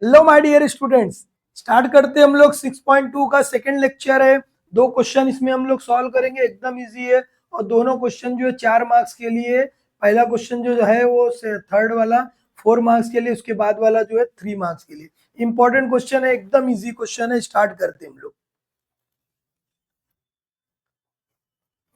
Hello my dear students, start करते हैं हम लोग 6.2 का सेकंड लेक्चर है। दो क्वेश्चन इसमें हम लोग सॉल्व करेंगे, एकदम इजी है और दोनों क्वेश्चन जो है 4 मार्क्स के लिए है। पहला क्वेश्चन जो है वो थर्ड वाला 4 मार्क्स के लिए, उसके बाद वाला जो है 3 मार्क्स के लिए। इंपॉर्टेंट क्वेश्चन है, एकदम इजी क्वेश्चन है। स्टार्ट करते हैं हम लोग।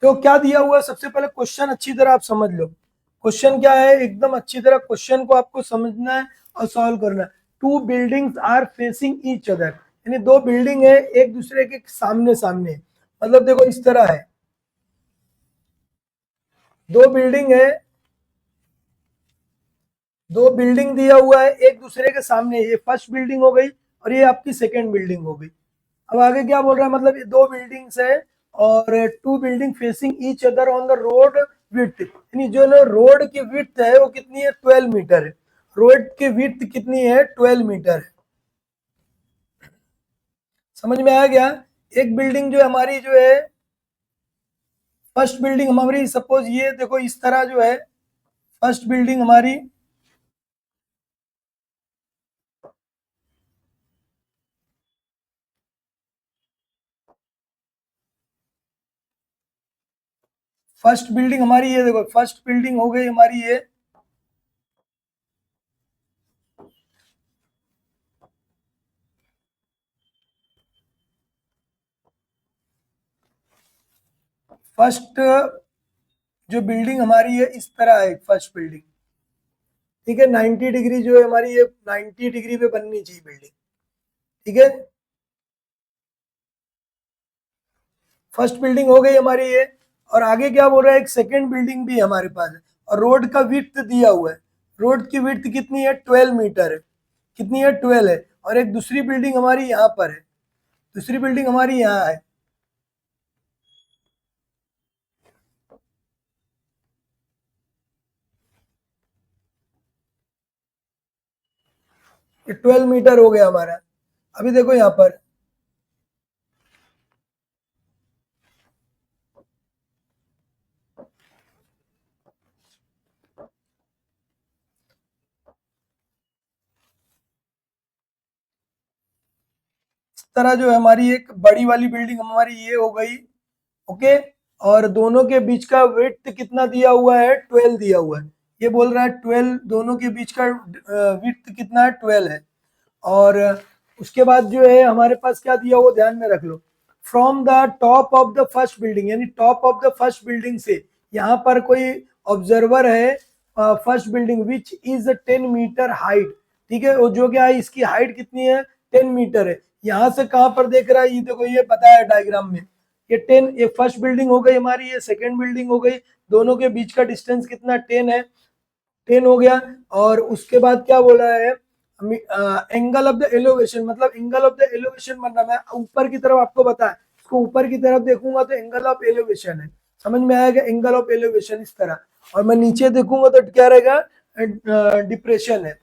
तो क्या दिया हुआ है, सबसे पहले क्वेश्चन अच्छी तरह आप समझ लो। क्वेश्चन क्या है, एकदम अच्छी तरह क्वेश्चन को आपको समझना है और सॉल्व करना है। Two buildings are facing each other, यानी दो बिल्डिंग है एक दूसरे के सामने सामने। मतलब देखो इस तरह है, दो बिल्डिंग है, दो बिल्डिंग दिया हुआ है एक दूसरे के सामने। ये फर्स्ट बिल्डिंग हो गई और ये आपकी सेकेंड बिल्डिंग हो गई। अब आगे क्या बोल रहा है, मतलब ये दो बिल्डिंग्स है और two building facing each other on the road width, यानी जो ना रोड की विड्थ है वो कितनी है, 12 मीटर है। रोड की विड्थ कितनी है, 12 मीटर है। समझ में आ गया। एक बिल्डिंग जो हमारी जो है, फर्स्ट बिल्डिंग हमारी, सपोज ये देखो इस तरह जो है, फर्स्ट बिल्डिंग हमारी, फर्स्ट बिल्डिंग हमारी ये देखो, फर्स्ट बिल्डिंग हो गई हमारी ये, फर्स्ट जो बिल्डिंग हमारी है इस तरह है, फर्स्ट बिल्डिंग। ठीक है, 90 डिग्री जो है हमारी ये 90 डिग्री पे बननी चाहिए बिल्डिंग। ठीक है, फर्स्ट बिल्डिंग हो गई हमारी ये। और आगे क्या बोल रहा है, एक सेकंड बिल्डिंग भी हमारे पास है और रोड का विड्थ दिया हुआ है। रोड की विड्थ कितनी है, 12 मीटर है। कितनी है, 12 है। और एक दूसरी बिल्डिंग हमारी यहाँ पर है, दूसरी बिल्डिंग हमारी यहाँ है। ये 12 मीटर हो गया हमारा। अभी देखो यहाँ पर, इस तरह जो है हमारी एक बड़ी वाली बिल्डिंग हमारी ये हो गई। ओके, और दोनों के बीच का विड्थ कितना दिया हुआ है, 12 दिया हुआ है। ये बोल रहा है 12, दोनों के बीच का विड्थ कितना है, 12 है। और उसके बाद जो है हमारे पास क्या दिया हुआ, ध्यान में रख लो। From the top of the first building, यानी top of the first building से, यहाँ पर कोई ऑब्जर्वर है first building which is 10 metre height. ठीक है, और जो क्या है इसकी हाइट कितनी है, 10 मीटर है। यहाँ से कहाँ पर देख रहा है, ये देखो ये बताया डायग्राम में। ये 10, ये फर्स्ट बिल्डिंग हो गई हमारी, ये सेकेंड बिल्डिंग हो गई। दोनों के बीच का डिस्टेंस कितना, 10 है। 10 हो गया। और उसके बाद क्या बोला है, एंगल ऑफ द एलिवेशन, मतलब एंगल ऑफ द एलिवेशन बनना, मैं ऊपर की तरफ आपको बताया, इसको ऊपर की तरफ देखूंगा तो एंगल ऑफ एलिवेशन है। समझ में आएगा, एंगल ऑफ एलिवेशन इस तरह। और मैं नीचे देखूंगा तो क्या रहेगा, डिप्रेशन है।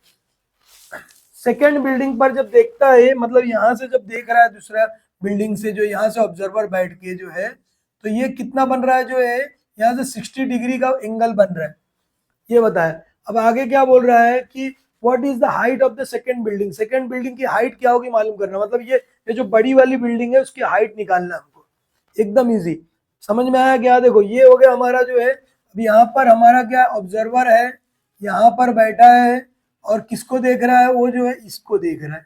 सेकेंड बिल्डिंग पर जब देखता है, मतलब यहाँ से जब देख रहा है दूसरा बिल्डिंग से, जो यहाँ से ऑब्जर्वर बैठ के जो है, तो ये कितना बन रहा है जो है, यहाँ से 60 डिग्री का एंगल बन रहा है। ये बताया। अब आगे क्या बोल रहा है कि what is the height of the second building, second building की हाइट क्या होगी मालूम करना। मतलब ये जो बड़ी वाली बिल्डिंग है उसकी हाइट निकालना हमको, एकदम इजी। समझ में आया क्या, देखो ये हो गया हमारा जो है। अब यहाँ पर हमारा क्या ऑब्जर्वर है, यहाँ पर बैठा है और किसको देख रहा है, वो जो है इसको देख रहा है,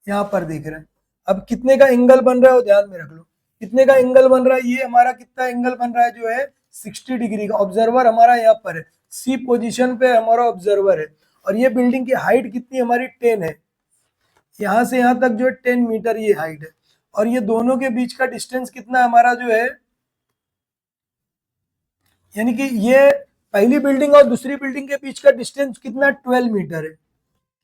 यहाँ पर देख रहा है। अब कितने का एंगल बन रहा है वो ध्यान में रख लो, कितने का एंगल बन रहा है, ये हमारा कितना एंगल बन रहा है जो है, 60 डिग्री का। ऑब्जर्वर हमारा यहाँ पर है, सी पोजीशन पे हमारा ऑब्जर्वर है। और ये बिल्डिंग की हाइट कितनी हमारी, 10 है। यहाँ से यहाँ तक जो है 10 मीटर ये हाइट है। और ये दोनों के बीच का डिस्टेंस कितना हमारा जो है, यानी कि ये पहली बिल्डिंग और दूसरी बिल्डिंग के बीच का डिस्टेंस कितना, 12 मीटर है।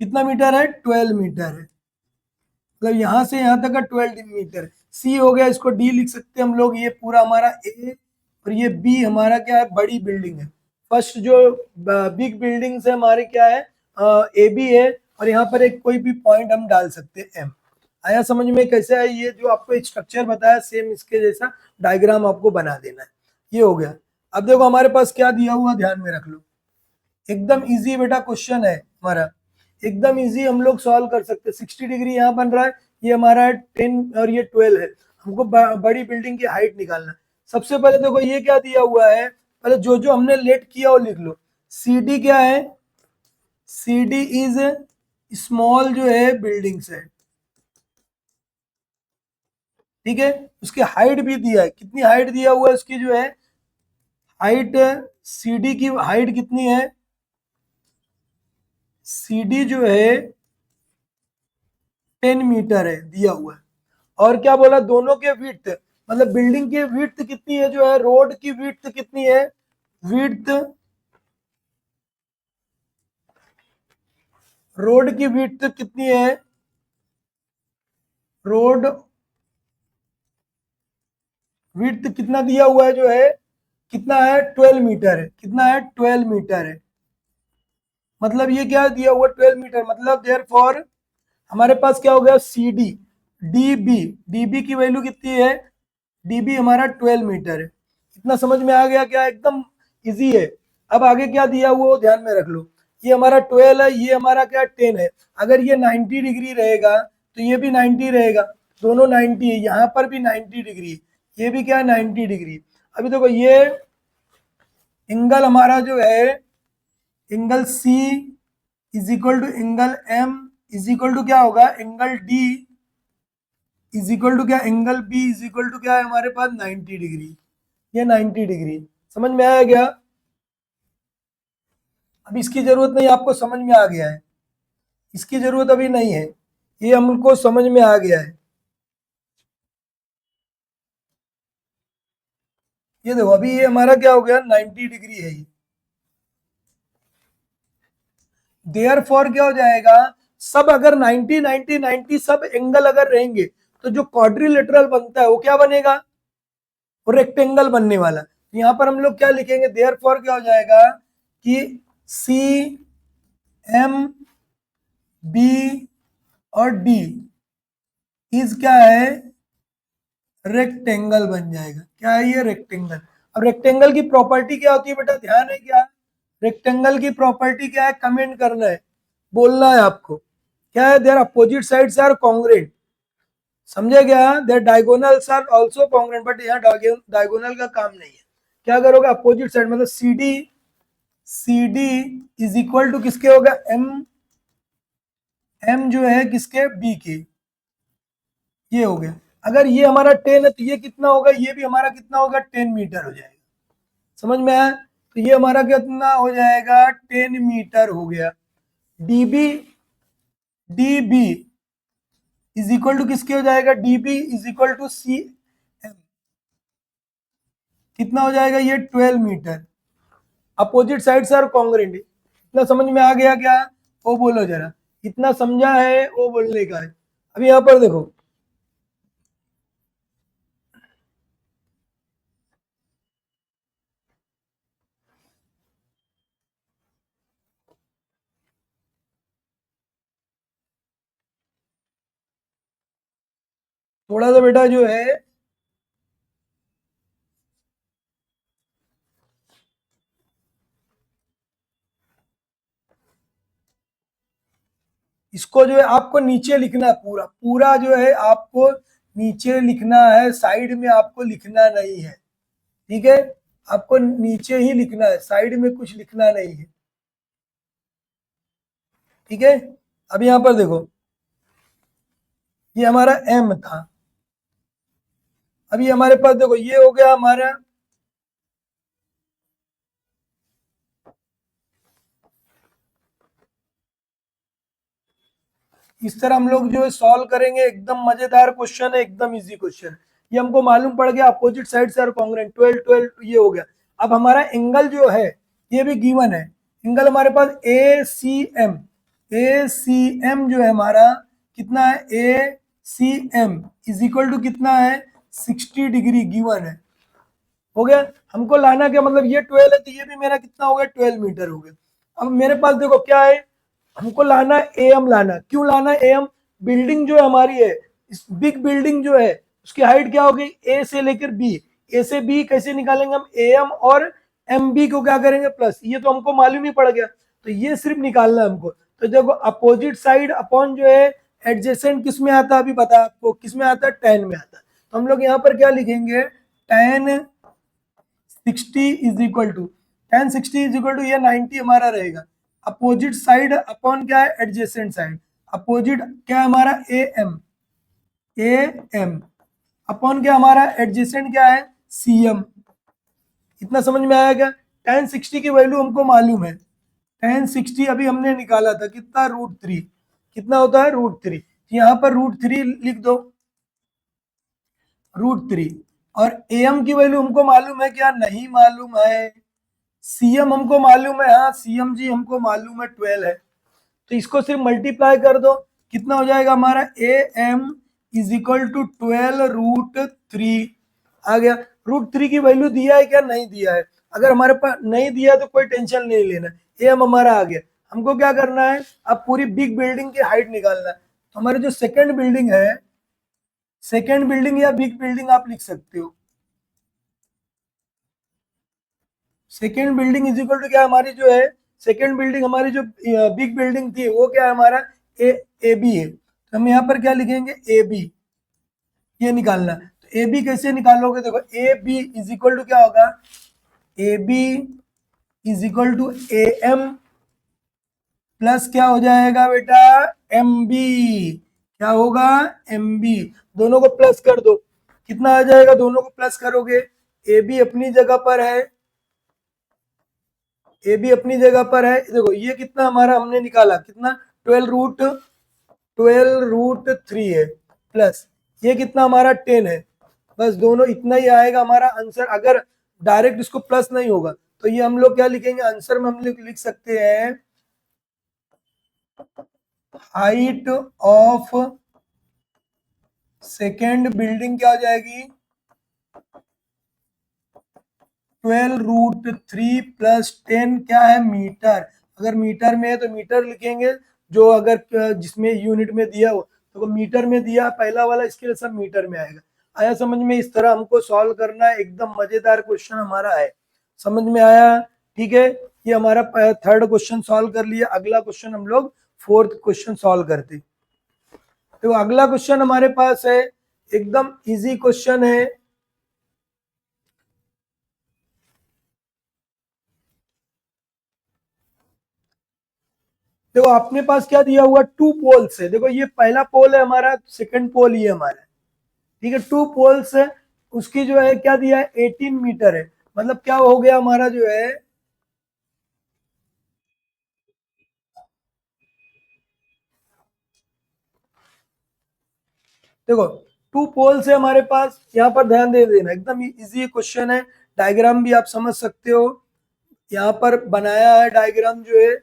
कितना मीटर है, 12 मीटर है। मतलब यहाँ से यहाँ तक का 12 मीटर। सी हो गया, इसको डी लिख सकते हैं हम लोग। ये पूरा हमारा ए और ये बी हमारा क्या है, बड़ी बिल्डिंग है। फर्स्ट जो बिग बिल्डिंग है हमारे क्या है, ए बी है। और यहाँ पर एक कोई भी पॉइंट हम डाल सकते हैं, एम। आया समझ में कैसे है, ये जो आपको एक स्ट्रक्चर बताया सेम इसके जैसा डायग्राम आपको बना देना है। ये हो गया। अब देखो हमारे पास क्या दिया हुआ, ध्यान में रख लो, एकदम इजी बेटा क्वेश्चन है हमारा। एकदम इजी हम लोग सॉल्व कर सकते हैं। 60 डिग्री यहाँ बन रहा है, ये हमारा 10 और ये 12 है। हमको बड़ी बिल्डिंग की हाइट निकालना है। सबसे पहले देखो ये क्या दिया हुआ है, पहले जो जो हमने लेट किया वो लिख लो। सी डी क्या है, सी डी इज स्मॉल जो है बिल्डिंग से, ठीक है। उसकी हाइट भी दिया है, कितनी हाइट दिया हुआ है उसकी जो है हाइट, सी डी की हाइट कितनी है, सी डी जो है 10 मीटर है दिया हुआ है। और क्या बोला, दोनों के विड्थ, मतलब बिल्डिंग की विड्थ कितनी है जो है, रोड की विड्थ कितनी है, विड्थ, रोड की विड्थ कितनी है, रोड विड्थ कितना दिया हुआ है जो है, कितना है 12 मीटर है, कितना है 12 मीटर है। मतलब ये क्या दिया हुआ 12 मीटर, मतलब देयर फॉर हमारे पास क्या हो गया C D, D B, D B की वैल्यू कितनी है, डी बी हमारा 12 मीटर है। इतना समझ में आ गया क्या, एकदम इजी है। अब आगे क्या दिया हुआ वो ध्यान में रख लो, ये हमारा 12 है, ये हमारा क्या 10 है। अगर ये 90 डिग्री रहेगा तो ये भी 90 रहेगा, दोनों 90 है, यहाँ पर भी 90 डिग्री, ये भी क्या है 90 डिग्री। अभी देखो ये एंगल हमारा जो है, angle C is equal to angle M is equal to क्या होगा, angle D is equal to क्या, angle B is equal to क्या है हमारे पास 90 डिग्री, ये 90 डिग्री। समझ में आया क्या, अब इसकी जरूरत नहीं, आपको समझ में आ गया है, इसकी जरूरत अभी नहीं है, ये हमको समझ में आ गया है। ये देखो अभी ये हमारा क्या हो गया 90 डिग्री है ये, देयर फॉर क्या हो जाएगा, सब अगर 90 90 90 सब एंगल अगर रहेंगे तो जो क्वाड्रिलेटरल बनता है वो क्या बनेगा, वो रेक्टेंगल बनने वाला। यहाँ पर हम लोग क्या लिखेंगे, देयर फॉर क्या हो जाएगा कि सी एम बी और डी इज क्या है, रेक्टेंगल बन जाएगा। क्या है ये, रेक्टेंगल। अब रेक्टेंगल की प्रॉपर्टी क्या होती है बेटा, ध्यान है क्या, रेक्टेंगल की प्रॉपर्टी क्या है, कमेंट करना है, बोलना है आपको। क्या है, their opposite sides are congruent, समझे क्या, their diagonals are also congruent, but यहाँ डायगोनल का काम नहीं है। क्या करोगे, अपोजिट साइड मतलब C D, C D is equal to किसके होगा, एम, एम जो है किसके, बी के, ये हो गया। अगर ये हमारा 10 है तो ये कितना होगा, ये भी हमारा कितना होगा 10 मीटर हो जाएगा। समझ में आया, तो ये हमारा कितना हो जाएगा 10 मीटर हो गया। DB, DB is equal to किसके हो जाएगा, DB is equal to C M, कितना हो जाएगा ये 12 metre. Opposite sides are congruent. इतना समझ में आ गया क्या, वो बोलो जरा, इतना समझा है वो बोलने का है। अभी यहाँ पर देखो, थोड़ा सा बेटा जो है इसको जो है आपको नीचे लिखना है, पूरा पूरा जो है आपको नीचे लिखना है, साइड में आपको लिखना नहीं है, ठीक है। आपको नीचे ही लिखना है, साइड में कुछ लिखना नहीं है, ठीक है। अब यहाँ पर देखो ये हमारा एम था, अभी हमारे पास देखो ये हो गया हमारा, इस तरह हम लोग जो है सॉल्व करेंगे। एकदम मजेदार क्वेश्चन है, एकदम इजी क्वेश्चन। ये हमको मालूम पड़ गया अपोजिट साइड से कॉन्ग्रुएंट, 12 12 ये हो गया। अब हमारा एंगल जो है ये भी गिवन है, एंगल हमारे पास ए सी एम, ए सी एम जो है हमारा कितना है, A C M is equal to कितना है 60 डिग्री गिवन है, हो गया। हमको लाना क्या, मतलब ये 12 है तो ये भी मेरा कितना हो गया 12 मीटर हो गया। अब मेरे पास देखो क्या है, हमको लाना है एम, लाना क्यों लाना है एम, बिल्डिंग जो है हमारी है, इस बिग बिल्डिंग जो है उसकी हाइट क्या होगी, ए से लेकर बी, ए से बी कैसे निकालेंगे हम, ए एम और एम बी को क्या करेंगे प्लस, ये तो हमको मालूम ही पड़ गया, तो ये सिर्फ निकालना है हमको। तो देखो अपोजिट साइड अपॉन जो है एडजेसेंट किस में आता है, अभी पता है आपको किस में आता है, tan में आता है। तो हम लोग यहाँ पर क्या लिखेंगे, tan 60 is equal to, tan 60 is equal to ये 90 हमारा रहेगा, अपोजिट साइड अपॉन क्या है, एडजेसेंट साइड, अपोजिट क्या है हमारा ए एम अपॉन क्या हमारा एडजेसेंट क्या है CM। इतना समझ में आया क्या? tan 60 की वैल्यू हमको मालूम है, tan 60 अभी हमने निकाला था कितना, √3, कितना होता है √3, यहाँ पर √3 लिख दो, √3। और AM की वैल्यू हमको मालूम है क्या, नहीं मालूम है। CM हमको मालूम है, हाँ CM जी हमको मालूम है 12 है, तो इसको सिर्फ मल्टीप्लाई कर दो, कितना हो जाएगा हमारा AM इज इक्वल टू 12 √3 आ गया। √3 की वैल्यू दिया है क्या, नहीं दिया है, अगर हमारे पास नहीं दिया तो कोई टेंशन नहीं लेना, AM हमारा आ गया। हमको क्या करना है, अब पूरी बिग बिल्डिंग की हाइट निकालना है। तो हमारी जो सेकंड बिल्डिंग है, सेकंड बिल्डिंग या बिग बिल्डिंग आप लिख सकते हो, second building is equal to क्या, हमारी जो है सेकेंड बिल्डिंग, हमारी जो बिग बिल्डिंग थी वो क्या है हमारा ए बी है, तो हम यहाँ पर क्या लिखेंगे ए बी, ये निकालना। तो ए बी कैसे निकालोगे, देखो A B is equal to क्या होगा, A B is equal to A M plus क्या हो जाएगा बेटा, एम बी, क्या होगा एम बी, दोनों को प्लस कर दो, कितना आ जाएगा, दोनों को प्लस करोगे, ए बी अपनी जगह पर है, ए बी अपनी जगह पर है, देखो ये कितना हमारा हमने निकाला, कितना 12 √3 है, प्लस ये कितना हमारा 10 है, बस दोनों इतना ही आएगा हमारा आंसर। अगर डायरेक्ट इसको प्लस नहीं होगा तो ये हम लोग क्या लिखेंगे, आंसर में हम लोग लिख सकते हैं हाइट ऑफ सेकेंड बिल्डिंग क्या हो जाएगी, 12 √3 प्लस 10 क्या है मीटर, अगर मीटर में है तो मीटर लिखेंगे, जो अगर जिसमें यूनिट में दिया हो तो मीटर में दिया पहला वाला, इसके लिए सब मीटर में आएगा। आया समझ में, इस तरह हमको सॉल्व करना है, एकदम मजेदार क्वेश्चन हमारा है, समझ में आया, ठीक है। ये हमारा थर्ड क्वेश्चन सॉल्व कर लिया, अगला क्वेश्चन हम लोग फोर्थ क्वेश्चन सॉल्व करते। तो अगला क्वेश्चन हमारे पास है, एकदम इजी क्वेश्चन है, देखो अपने पास क्या दिया हुआ, 2 पोल्स है, देखो ये पहला पोल है हमारा, सेकंड पोल ये हमारा है, ठीक है, 2 पोल्स है, उसकी जो है क्या दिया है 18 मीटर है, मतलब क्या हो गया हमारा जो है, देखो 2 पोल्स है हमारे पास, यहाँ पर ध्यान दे देना, एकदम इजी क्वेश्चन है, डायग्राम भी आप समझ सकते हो, यहाँ पर बनाया है डायग्राम जो है,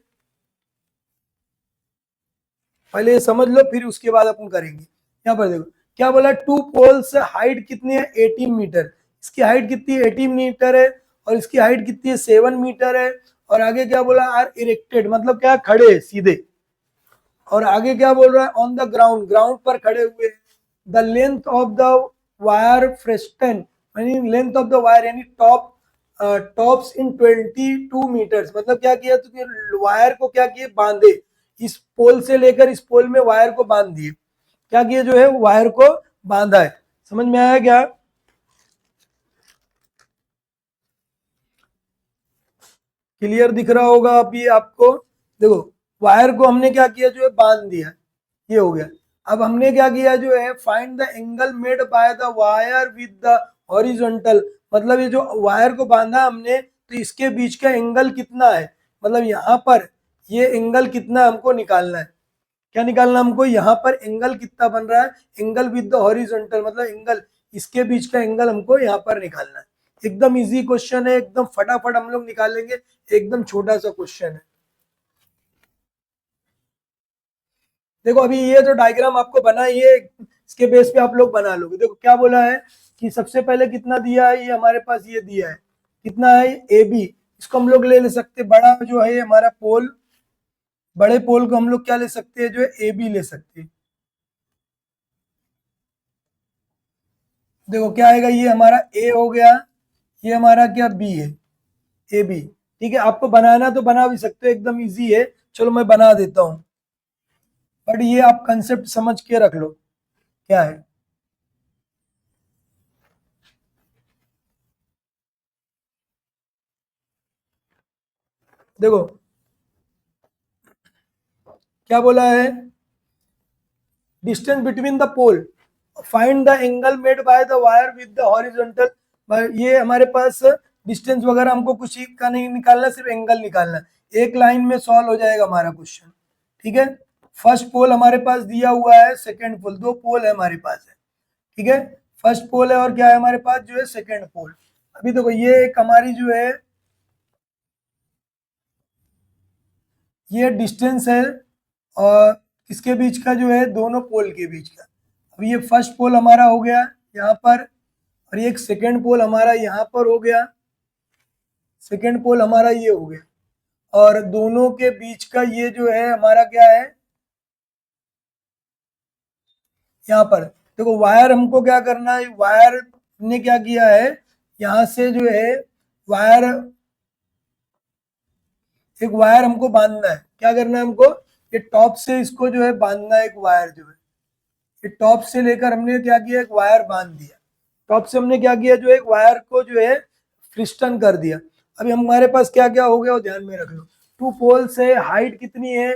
पहले ये समझ लो फिर उसके बाद अपन करेंगे। यहाँ पर देखो क्या बोला, 2 पोल्स हाइट कितनी है 18 मीटर, इसकी हाइट कितनी है 18 मीटर है, और इसकी हाइट कितनी है 7 मीटर है, और आगे क्या बोला, आर इरेक्टेड मतलब क्या, खड़े सीधे, और आगे क्या बोल रहा है, ऑन द ग्राउंड, ग्राउंड पर खड़े हुए, the length of the wire fastened, यानी लेंथ ऑफ द वायर यानी टॉप, टॉप्स इन 22 मीटर्स, मतलब क्या किया तो वायर को क्या किए, बांधे, इस पोल से लेकर इस पोल में वायर को बांध दिए, क्या किए जो है वायर को बांधा है, समझ में आया क्या, क्लियर दिख रहा होगा अभी आपको, देखो वायर को हमने क्या किया जो है बांध दिया, ये हो गया। अब हमने क्या किया जो है, find the angle made by the wire with the horizontal, मतलब ये जो वायर को बांधा हमने तो इसके बीच का एंगल कितना है, मतलब यहाँ पर ये एंगल कितना हमको निकालना है, क्या निकालना हमको, यहाँ पर एंगल कितना बन रहा है, एंगल विद द हॉरिजॉन्टल मतलब एंगल, इसके बीच का एंगल हमको यहाँ पर निकालना है। एकदम इजी क्वेश्चन है, एकदम फटाफट हम लोग निकालेंगे, एकदम छोटा सा क्वेश्चन है। देखो अभी ये जो डायग्राम आपको बना है, ये इसके बेस पे आप लोग बना लोगे, देखो क्या बोला है कि सबसे पहले कितना दिया है, ये हमारे पास ये दिया है, कितना है ए बी, इसको हम लोग ले सकते, बड़ा जो है हमारा पोल, बड़े पोल को हम लोग क्या ले सकते हैं जो है ए बी ले सकते हैं। देखो क्या आएगा, ये हमारा ए हो गया, ये हमारा क्या बी है, ए बी, ठीक है, आपको बनाना तो बना भी सकते हो, एकदम इजी है, चलो मैं बना देता हूँ। बट ये आप कंसेप्ट समझ के रख लो क्या है। देखो क्या बोला है, distance between the pole, find the angle made by the wire with the horizontal. ये हमारे पास डिस्टेंस वगैरह हमको कुछ का नहीं निकालना, सिर्फ एंगल निकालना है। एक लाइन में सॉल्व हो जाएगा हमारा क्वेश्चन, ठीक है। फर्स्ट पोल हमारे पास दिया हुआ है, सेकंड पोल, दो पोल है हमारे पास है, ठीक है। फर्स्ट पोल है और क्या है हमारे पास जो है सेकंड पोल। अभी देखो ये एक हमारी जो है ये डिस्टेंस है और किसके बीच का जो है, दोनों पोल के बीच का। अब ये फर्स्ट पोल हमारा हो गया यहाँ पर, और ये एक सेकेंड पोल हमारा यहाँ पर हो गया, सेकेंड पोल हमारा ये हो गया, और दोनों के बीच का ये जो है हमारा क्या है, यहाँ पर देखो वायर हमको क्या करना है, वायर ने क्या किया है, यहाँ से जो है वायर, एक वायर हमको बांधना है। क्या करना है हमको, ये टॉप से इसको जो है बांधना है, एक वायर जो है ये टॉप से लेकर हमने क्या किया, एक वायर बांध दिया। टॉप से हमने क्या किया, जो एक वायर को जो है फ्रिस्टन कर दिया। अभी हमारे पास क्या क्या हो गया वो ध्यान में रख लो। टू पोल से हाइट कितनी है,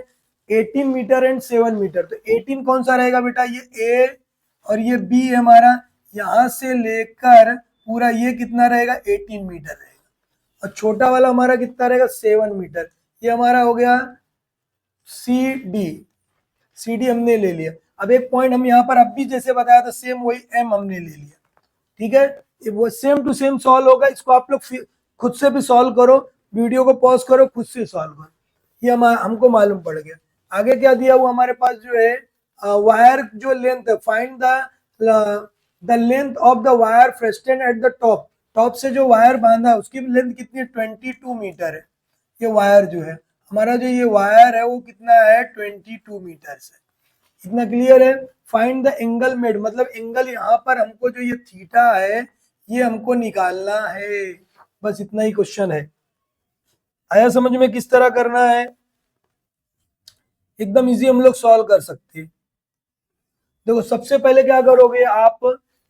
18 मीटर एंड 7 मीटर। तो 18 कौन सा रहेगा बेटा, ये ए, और ये बी है हमारा, यहाँ से लेकर पूरा ये कितना रहेगा, 18 मीटर रहेगा। और छोटा वाला हमारा कितना रहेगा, 7 मीटर। ये हमारा हो गया सी डी, सी डी हमने ले लिया। अब एक पॉइंट हम यहाँ पर अब भी जैसे बताया था सेम वही एम हमने ले लिया, ठीक है। ये वो सेम टू सेम सॉल्व होगा, इसको आप लोग खुद से भी सॉल्व करो, वीडियो को पॉज करो, खुद से सॉल्व करो। ये हमको मालूम पड़ गया। आगे क्या दिया हुआ हमारे पास जो है, वायर जो लेंथ है, find the length of the wire fastened at the top. Top से जो वायर बांधा है उसकी लेंथ कितनी है, 22 मीटर है। ये वायर जो है हमारा, जो ये वायर है वो कितना है, 22 मीटर है। इतना क्लियर है। फाइंड द एंगल मेड, मतलब एंगल यहाँ पर हमको जो ये थीटा है ये हमको निकालना है। बस इतना ही क्वेश्चन है। आया समझ में किस तरह करना है, एकदम इजी हम लोग सॉल्व कर सकते हैं। देखो सबसे पहले क्या करोगे आप,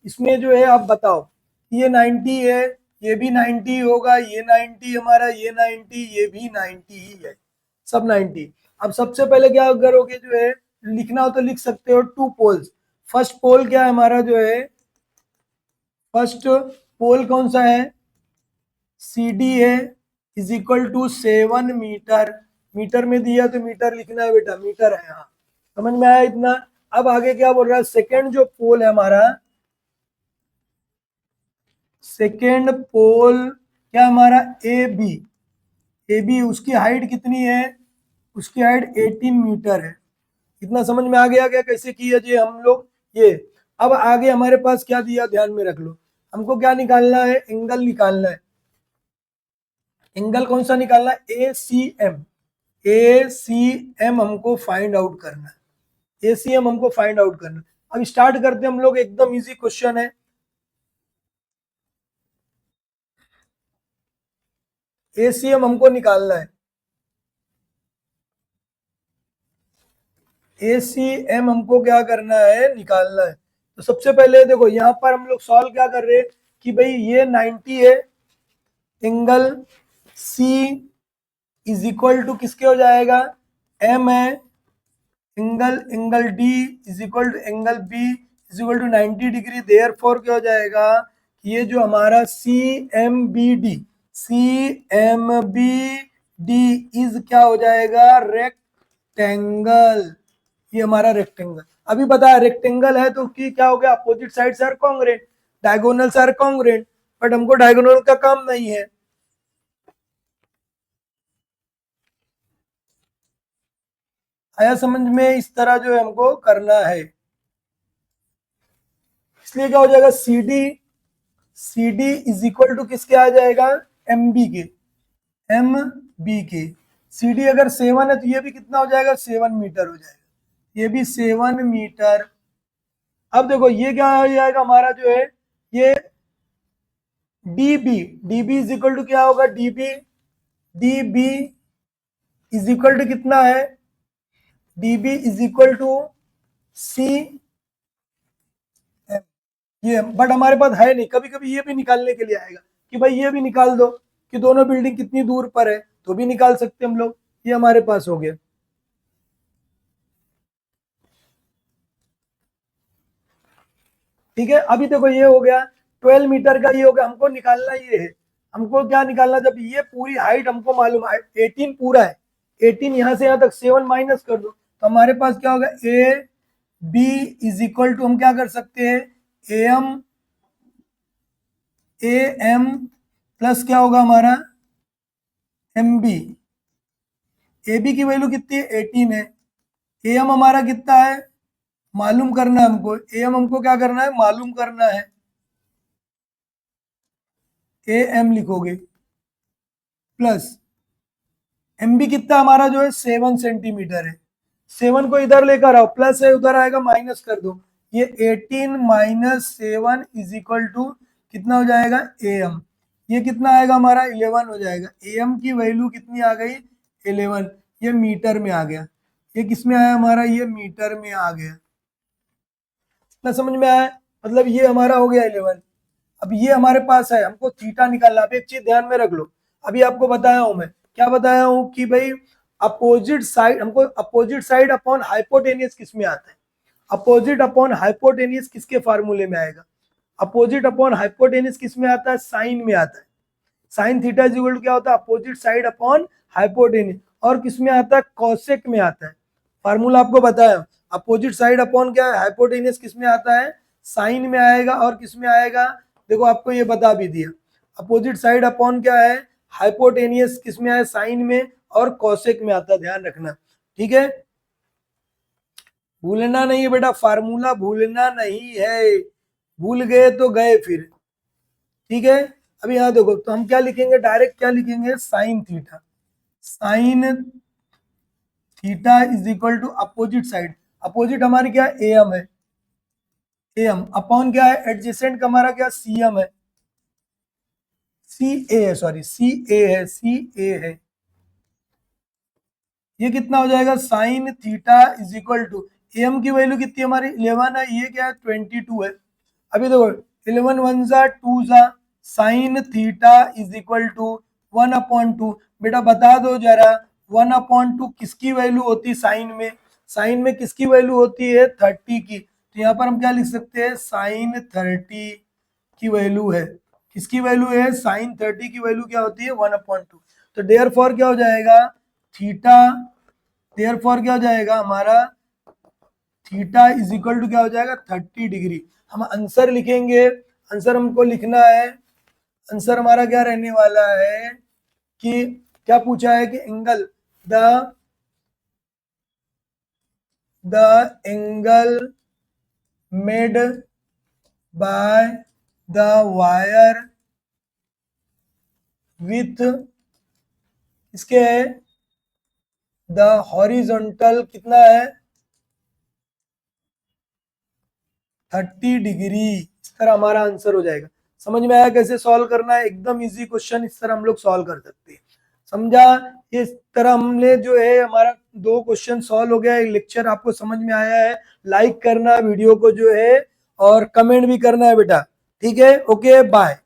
इसमें जो है आप बताओ, ये 90 है, ये भी 90 होगा, ये 90 हमारा, ये 90, ये भी 90 ही है, सब 90। अब सबसे पहले क्या करोगे, जो है लिखना हो तो लिख सकते हो, टू पोल्स। फर्स्ट पोल क्या है हमारा, जो है फर्स्ट पोल कौन सा है, सी डी है, is equal to 7 metre. Metre में दिया तो मीटर लिखना है बेटा, मीटर है, हाँ समझ में आया इतना। अब आगे क्या बोल रहा है, सेकेंड जो पोल है हमारा, सेकेंड पोल क्या हमारा, ए बी, उसकी हाइट कितनी है, उसकी हाइट 18 मीटर है। इतना समझ में आ गया क्या, कैसे किया जी हम लोग ये। अब आगे हमारे पास क्या दिया, ध्यान में रख लो, हमको क्या निकालना है, एंगल निकालना है। एंगल कौन सा निकालना है, A C M, A C M हमको फाइंड आउट करना है, ए सी एम हमको फाइंड आउट करना है। अब स्टार्ट करते हैं हम लोग, एकदम इजी क्वेश्चन है। ए सी एम हमको निकालना है, ए सी एम हमको क्या करना है, निकालना है। तो सबसे पहले देखो यहाँ पर हम लोग सॉल्व क्या कर रहे हैं कि भाई ये 90 है, angle C is equal to किसके हो जाएगा, एम है, angle angle D is equal to angle B is equal to 90 degree. Therefore क्या हो जाएगा, ये जो हमारा C M B D, C M B D is क्या हो जाएगा, रेक्टेंगल। ये हमारा रेक्टेंगल। अभी बताया रेक्टेंगल है तो कि क्या हो गया, opposite side are congruent, diagonals are congruent, but हमको डायगोनल का काम नहीं है। आया समझ में, इस तरह जो है हमको करना है। इसलिए क्या हो जाएगा, C D is equal to किसके आ जाएगा, एम बी के, एम बी के। सी डी अगर 7 है तो ये भी कितना हो जाएगा, 7 मीटर हो जाएगा, ये भी 7 मीटर। अब देखो ये क्या हो जाएगा हमारा, जो है ये D B is equal to क्या होगा, D B is equal to कितना है, dB is equal to C M. ये बट हमारे पास है नहीं, कभी कभी ये भी निकालने के लिए आएगा कि भाई ये भी निकाल दो कि दोनों बिल्डिंग कितनी दूर पर है, तो भी निकाल सकते हम लोग। ये हमारे पास हो गया। ठीक है, अभी देखो ये हो गया 12 मीटर का, ये हो गया। हमको निकालना ये है, हमको क्या निकालना, जब ये पूरी हाइट हमको मालूम है 18 पूरा है, 18 यहां से यहां तक 7 माइनस कर दो, तो हमारे पास क्या होगा, A B is equal to, हम क्या कर सकते हैं, ए एम प्लस क्या होगा हमारा, एम बी। ए बी की वैल्यू कितनी है, 18 है। ए एम हमारा कितना है, मालूम करना है हमको, ए एम हमको क्या करना है, मालूम करना है। ए एम लिखोगे प्लस एम बी कितना हमारा जो है 7 सेंटीमीटर है। 7 को इधर लेकर आओ, प्लस है उधर आएगा माइनस कर दो, ये 18 माइनस 7 इज इक्वल टू कितना हो जाएगा, ए एम। ये कितना आएगा हमारा, 11 हो जाएगा। ए एम की वैल्यू कितनी आ गई, 11। ये मीटर में आ गया, ये किस में आया हमारा, ये मीटर में आ गया। ना समझ में आया, मतलब ये हमारा हो गया 11। अब ये हमारे पास है, हमको थीटा निकालना। अब एक चीज ध्यान में रख लो, अभी आपको बताया हूं मैं, क्या बताया हूं कि भाई अपोजिट साइड, हमको अपोजिट साइड अपॉन हाइपोटेनियस किस में आता है, अपोजिट अपॉन हाइपोटेनियस किसके फार्मूले में आएगा, अपोजिट अपॉन हाइपोटेनियस किस में आता है, साइन में आता है। Sine theta is equal to क्या होता है, अपोजिट साइड अपॉन हाइपोटेनियस। और किस में आता है, कॉसेक में आता है। फार्मूला आपको बताया, अपोजिट साइड अपॉन क्या है, हाइपोटेनियस किस में आता है, साइन में आएगा। और किस में आएगा, देखो आपको ये बता भी दिया, अपोजिट साइड अपॉन क्या है, हाइपोटेनियस किस में है, साइन में, और कॉसेक में आता है, ध्यान रखना। ठीक है, भूलना नहीं है बेटा, फार्मूला भूलना नहीं है, भूल गए तो गए फिर। ठीक है, अभी यहाँ देखो, तो हम क्या लिखेंगे, डायरेक्ट क्या लिखेंगे, sine theta. Sine theta is equal to opposite side, opposite हमारी क्या है, ए एम है, ए एम अपॉन क्या है, एडजेसेंट का हमारा क्या, सी एम है, सी ए है, सॉरी सी ए है, सी ए है। ये कितना हो जाएगा, sine theta is equal to, M की वैल्यू कितनी हमारी 11 है, ये क्या है 22 है। अभी देखो 11 वन जा 2 जा, sine theta is equal to 1/2। बेटा बता दो जरा, 1/2 किसकी वैल्यू होती है साइन में, साइन में किसकी वैल्यू होती है, 30 की। तो यहाँ पर हम क्या लिख सकते हैं, साइन 30 की वैल्यू है, किसकी वैल्यू है, साइन 30 की वैल्यू क्या होती है, 1/2। तो देयर फॉर क्या हो जाएगा, थीटा, देयर फॉर क्या हो जाएगा हमारा, थीटा इज इक्वल टू क्या हो जाएगा, 30 डिग्री। हम आंसर लिखेंगे, आंसर हमको लिखना है, आंसर हमारा क्या रहने वाला है कि क्या पूछा है कि angle, the angle made by the wire with इसके है द हॉरिजॉन्टल कितना है, 30 डिग्री। इस तरह हमारा आंसर हो जाएगा। समझ में आया कैसे सॉल्व करना है, एकदम इजी क्वेश्चन, इस तरह हम लोग सॉल्व कर सकते हैं। समझा, इस तरह हमने जो है हमारा 2 क्वेश्चन सॉल्व हो गया। लेक्चर आपको समझ में आया है, लाइक करना वीडियो को जो है, और कमेंट भी करना है बेटा। ठीक है, ओके बाय।